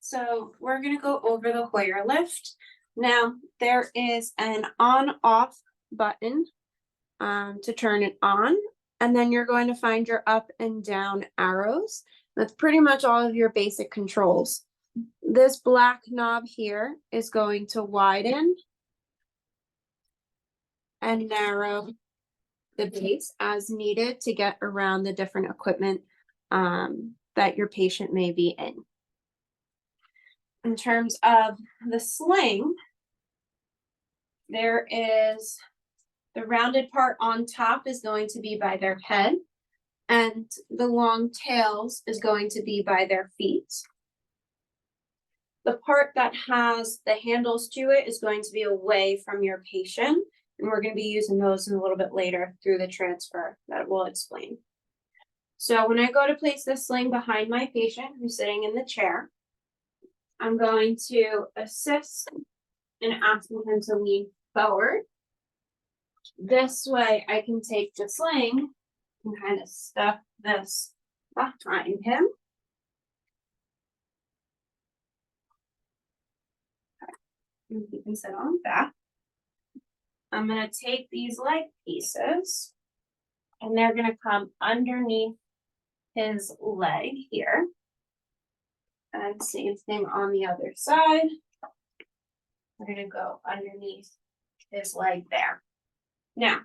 So we're gonna go over the Hoyer lift. Now, there is an on-off button to turn it on, and then you're going to find your up and down arrows. That's pretty much all of your basic controls. This black knob here is going to widen and narrow the base as needed to get around the different equipment that your patient may be in. In terms of the sling, there is the rounded part on top is going to be by their head, and the long tails is going to be by their feet. The part that has the handles to it is going to be away from your patient, and we're going to be using those in a little bit later through the transfer that we'll explain. So when I go to place this sling behind my patient who's sitting in the chair, I'm going to assist in asking him to lean forward. This way I can take the sling and kind of stuff this behind him. And he can sit on that. I'm going to take these leg pieces and they're going to come underneath his leg here. And same thing on the other side. We're going to go underneath his leg there. Now,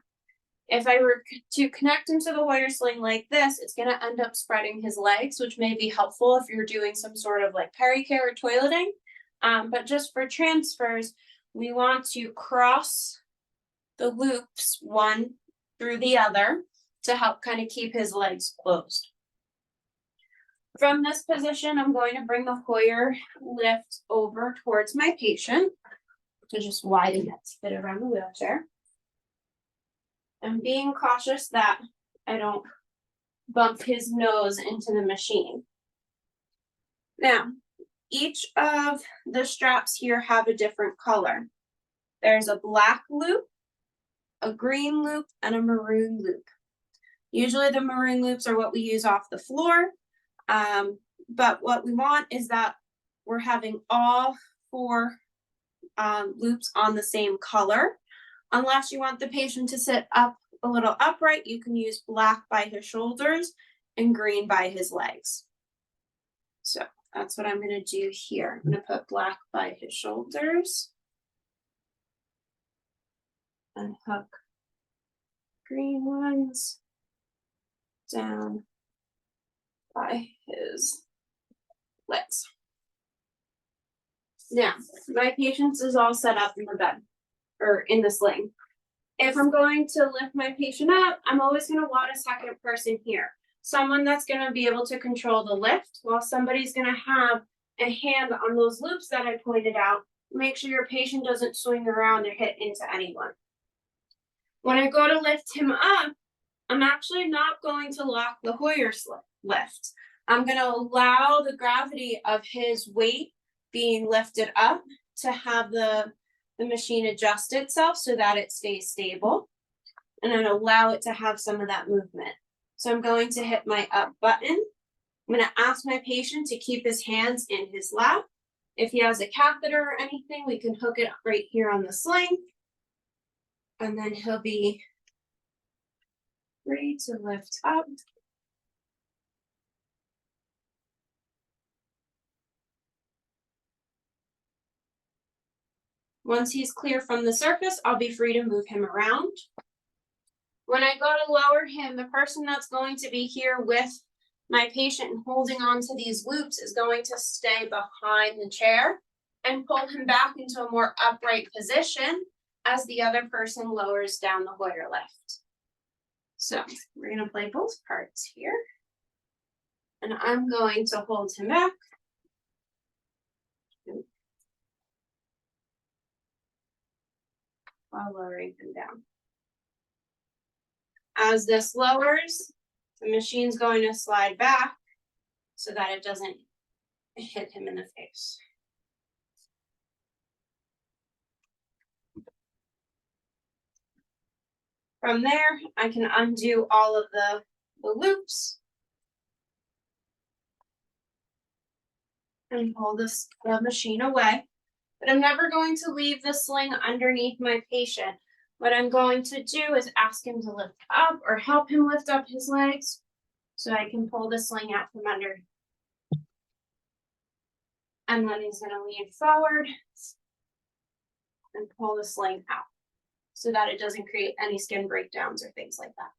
if I were to connect him to the Hoyer sling like this, it's going to end up spreading his legs, which may be helpful if you're doing some sort of like pericare or toileting. But just for transfers, we want to cross the loops one through the other to help kind of keep his legs closed. From this position, I'm going to bring the Hoyer lift over towards my patient to just widen it to fit around the wheelchair. I'm being cautious that I don't bump his nose into the machine. Now, each of the straps here have a different color. There's a black loop, a green loop, and a maroon loop. Usually the maroon loops are what we use off the floor, but what we want is that we're having all four loops on the same color. Unless you want the patient to sit up a little upright, you can use black by his shoulders and green by his legs. So that's what I'm going to do here. I'm going to put black by his shoulders and hook green ones down by his legs. Now, my patient is all set up in the bed or in the sling. If I'm going to lift my patient up, I'm always going to want a second person here. Someone that's going to be able to control the lift while somebody's going to have a hand on those loops that I pointed out. Make sure your patient doesn't swing around or hit into anyone. When I go to lift him up, I'm actually not going to lock the Hoyer lift. I'm going to allow the gravity of his weight being lifted up to have the machine adjust itself so that it stays stable, and then allow it to have some of that movement. So I'm going to hit my up button. I'm going to ask my patient to keep his hands in his lap. If he has a catheter or anything, we can hook it right here on the sling, and then he'll be free to lift up. Once he's clear from the surface, I'll be free to move him around. When I go to lower him, the person that's going to be here with my patient and holding on to these loops is going to stay behind the chair and pull him back into a more upright position as the other person lowers down the Hoyer lift. So we're going to play both parts here. And I'm going to hold him back. While lowering him down. As this lowers, the machine's going to slide back so that it doesn't hit him in the face. From there, I can undo all of the loops. and pull the machine away. But I'm never going to leave the sling underneath my patient. What I'm going to do is ask him to lift up or help him lift up his legs so I can pull the sling out from under. And then he's gonna lean forward and pull the sling out so that it doesn't create any skin breakdowns or things like that.